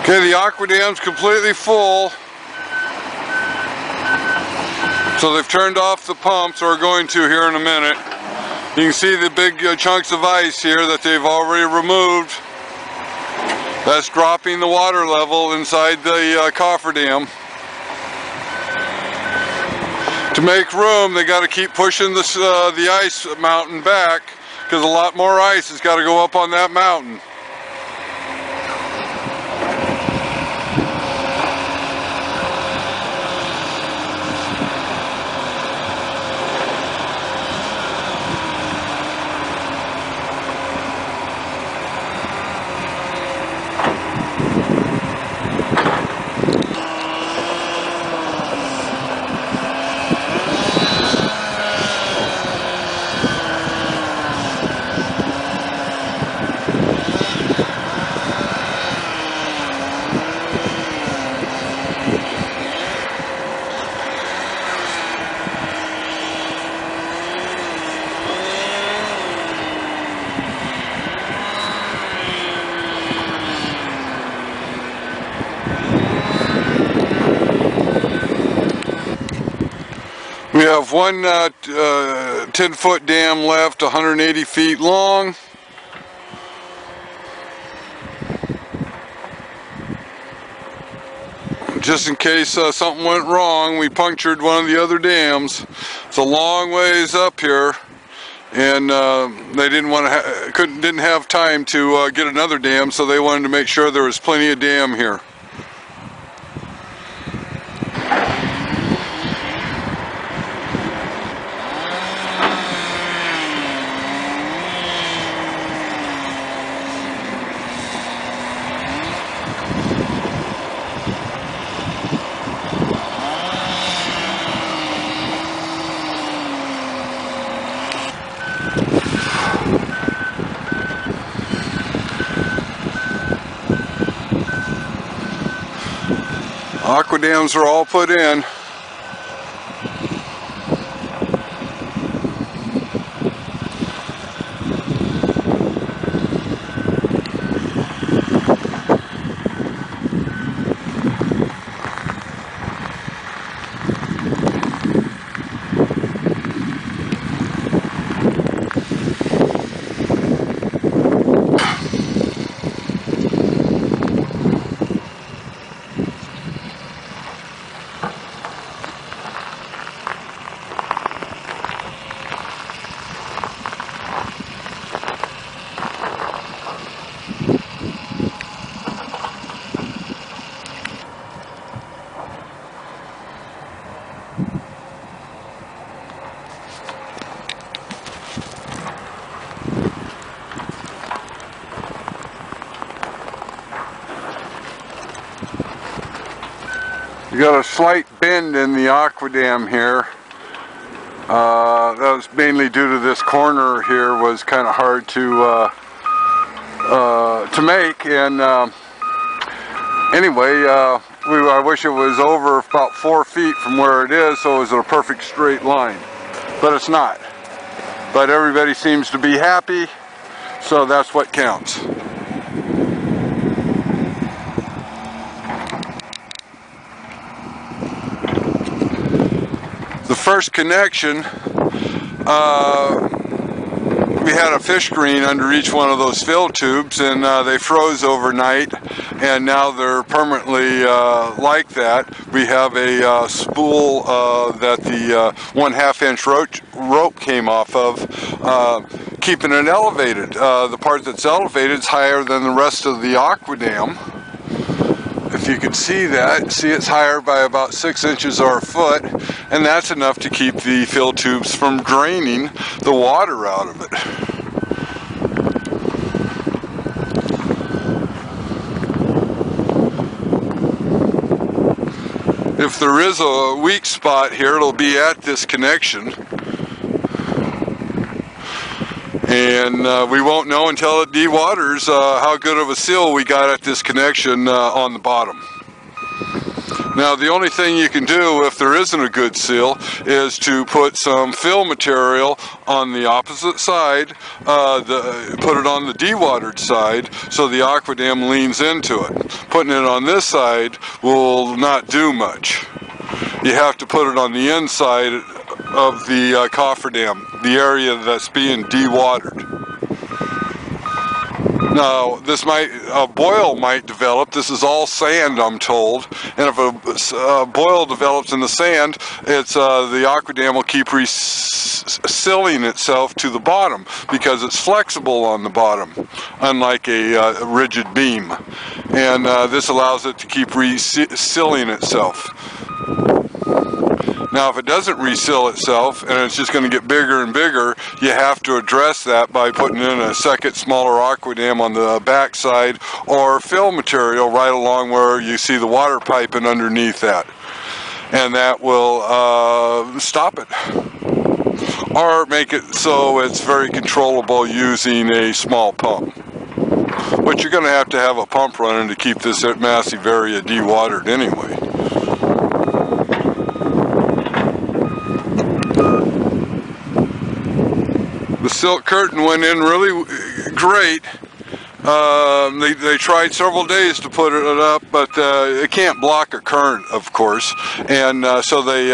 Okay, the AquaDam's completely full. So they've turned off the pumps, or are going to here in a minute. You can see the big chunks of ice here that they've already removed. That's dropping the water level inside the cofferdam. To make room, they got to keep pushing this, the ice mountain back, because a lot more ice has got to go up on that mountain. We have one 10-foot dam left, 180 feet long. Just in case something went wrong, we punctured one of the other dams. It's a long ways up here, and they didn't have time to get another dam, so they wanted to make sure there was plenty of dam here. AquaDams are all put in. You got a slight bend in the AquaDam here. That was mainly due to this corner here was kind of hard to make, and anyway, I wish it was over about 4 feet from where it is, so it was a perfect straight line, but it's not. But everybody seems to be happy, so that's what counts. The first connection, we had a fish screen under each one of those fill tubes, and they froze overnight, and now they're permanently like that. We have a spool that the 1/2 inch rope came off of, keeping it elevated. The part that's elevated is higher than the rest of the AquaDam. If you can see that, see it's higher by about 6 inches or a foot, and that's enough to keep the fill tubes from draining the water out of it. If there is a weak spot here, it'll be at this connection. And we won't know until it dewaters how good of a seal we got at this connection on the bottom. Now the only thing you can do if there isn't a good seal is to put some fill material on the opposite side, put it on the dewatered side so the AquaDam leans into it. Putting it on this side will not do much. You have to put it on the inside of the cofferdam, the area that's being dewatered. Now, a boil might develop. This is all sand, I'm told. And if a boil develops in the sand, it's the AquaDam will keep sealing itself to the bottom because it's flexible on the bottom, unlike a rigid beam. And this allows it to keep sealing itself. Now, if it doesn't reseal itself and it's just going to get bigger and bigger, you have to address that by putting in a second smaller AquaDam on the back side or fill material right along where you see the water piping underneath that. And that will stop it. Or make it so it's very controllable using a small pump. But you're going to have a pump running to keep this massive area dewatered anyway. The silk curtain went in really great. They tried several days to put it up, but it can't block a current, of course, and so they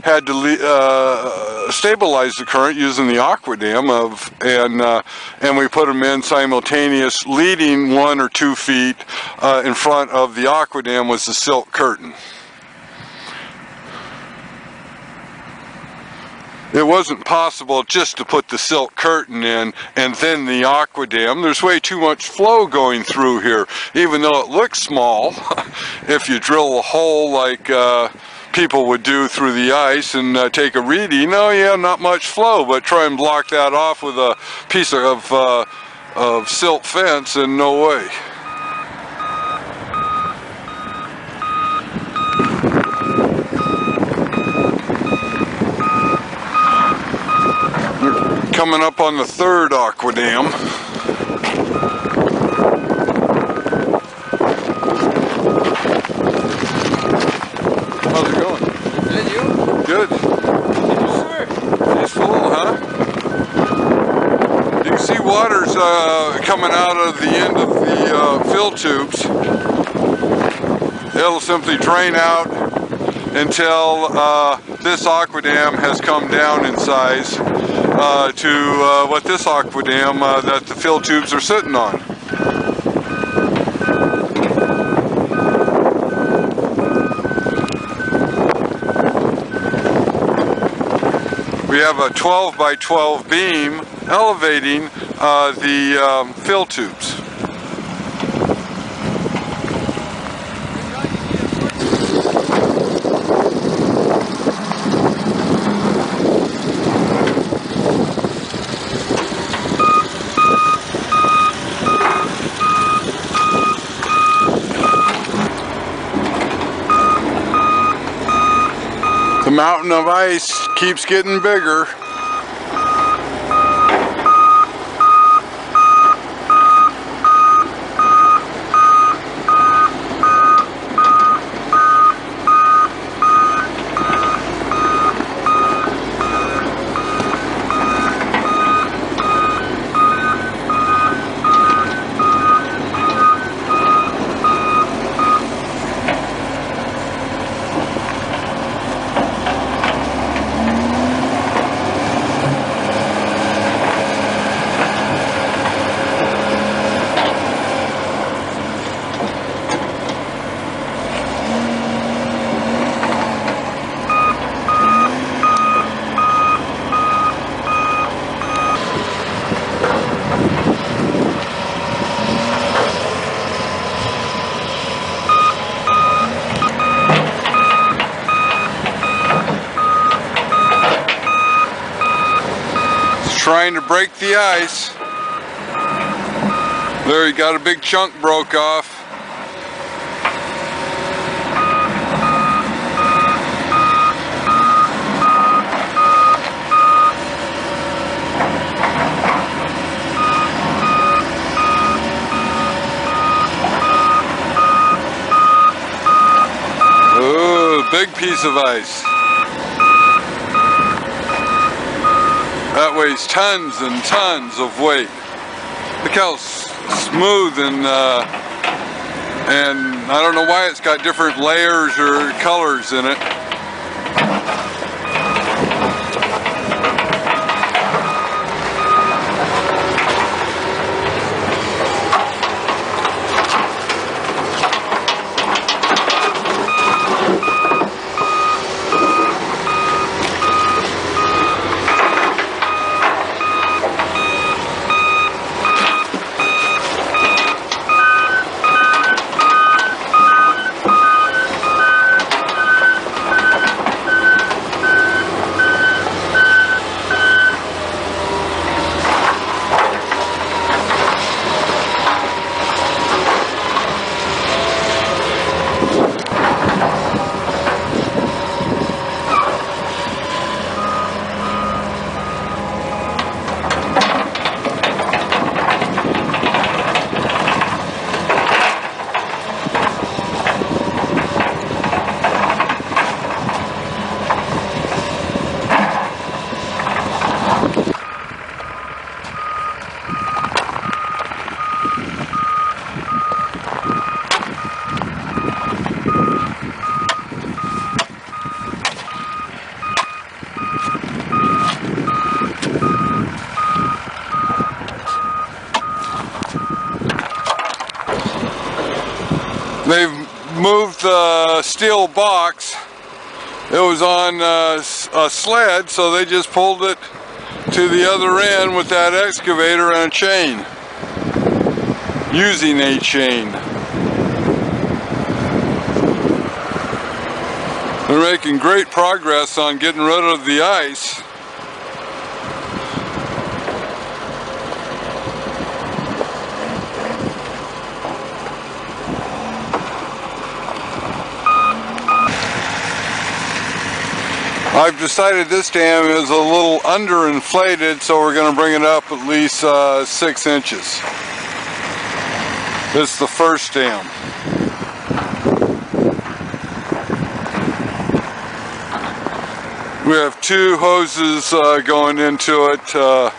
had to stabilize the current using the AquaDam, and we put them in simultaneous. Leading 1 or 2 feet in front of the AquaDam was the silk curtain. It wasn't possible just to put the silk curtain in and then the AquaDam. There's way too much flow going through here. Even though it looks small, if you drill a hole like people would do through the ice and take a reading, oh yeah, not much flow, but try and block that off with a piece of silt fence and no way. Coming up on the 3rd AquaDam. How's it going? Good, you? Good. Sure. It's full, huh? You can see water's coming out of the end of the fill tubes. It'll simply drain out until this AquaDam has come down in size to what this AquaDam that the fill tubes are sitting on. We have a 12 by 12 beam elevating the fill tubes. The mountain of ice keeps getting bigger. Trying to break the ice. There, you got a big chunk broke off. big piece of ice. That weighs tons and tons of weight. Look how smooth and I don't know why it's got different layers or colors in it. They've moved the steel box. It was on a sled, so they just pulled it to the other end with that excavator and a chain. Using a chain. They're making great progress on getting rid of the ice. I've decided this dam is a little underinflated, so we're going to bring it up at least 6 inches. This is the first dam. We have 2 hoses going into it that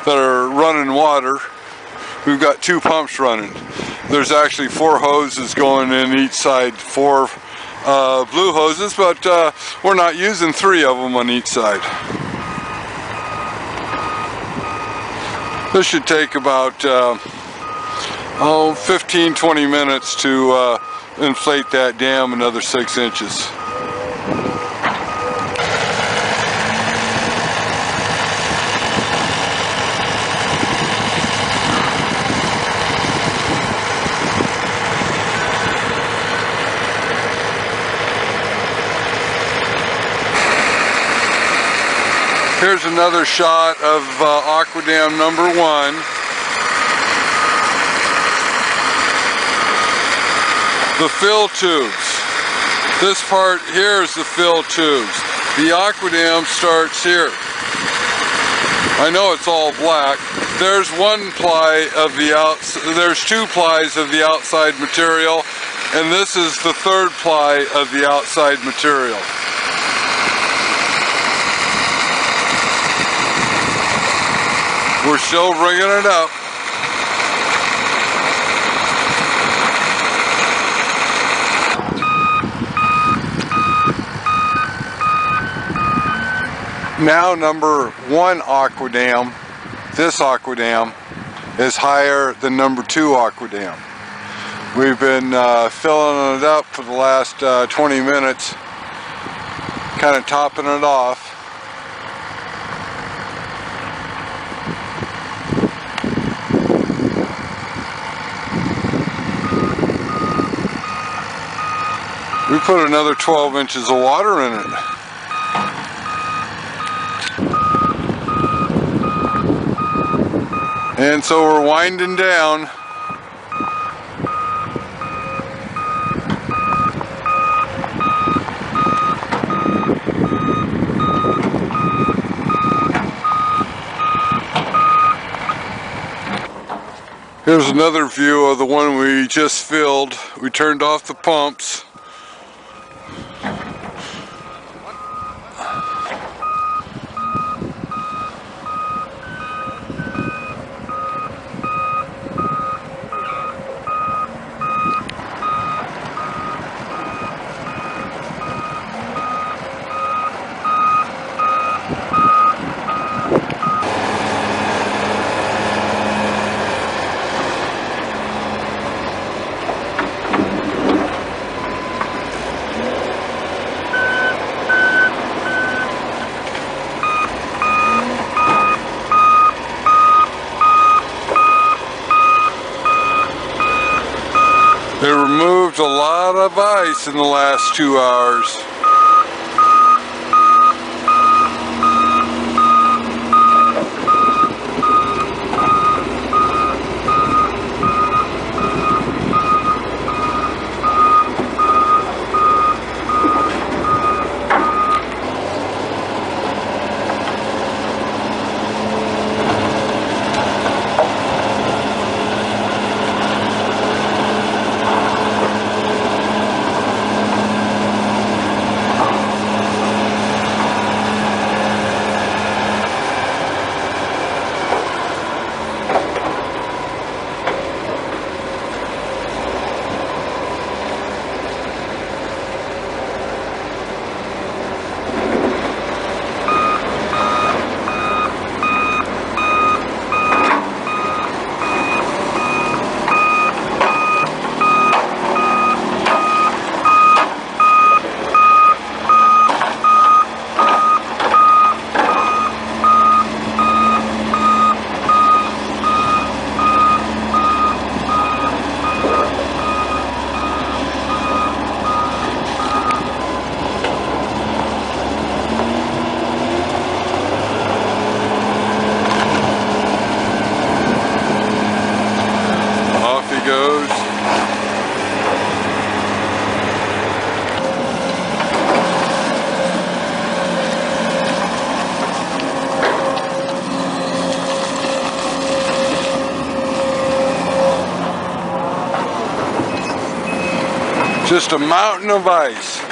are running water. We've got 2 pumps running. There's actually 4 hoses going in each side, 4 blue hoses, but we're not using 3 of them on each side. This should take about 15-20 minutes to inflate that dam another 6 inches. Here's another shot of AquaDam number 1. The fill tubes. This part here is the fill tubes. The AquaDam starts here. I know it's all black. There's 1 ply of the there's 2 plies of the outside material, and this is the 3rd ply of the outside material. We're still bringing it up. Now number 1 AquaDam, this AquaDam, is higher than number 2 AquaDam. We've been filling it up for the last 20 minutes, kind of topping it off. We put another 12 inches of water in it. And so we're winding down. Here's another view of the one we just filled. We turned off the pumps. They removed a lot of ice in the last 2 hours. Goes. Just a mountain of ice.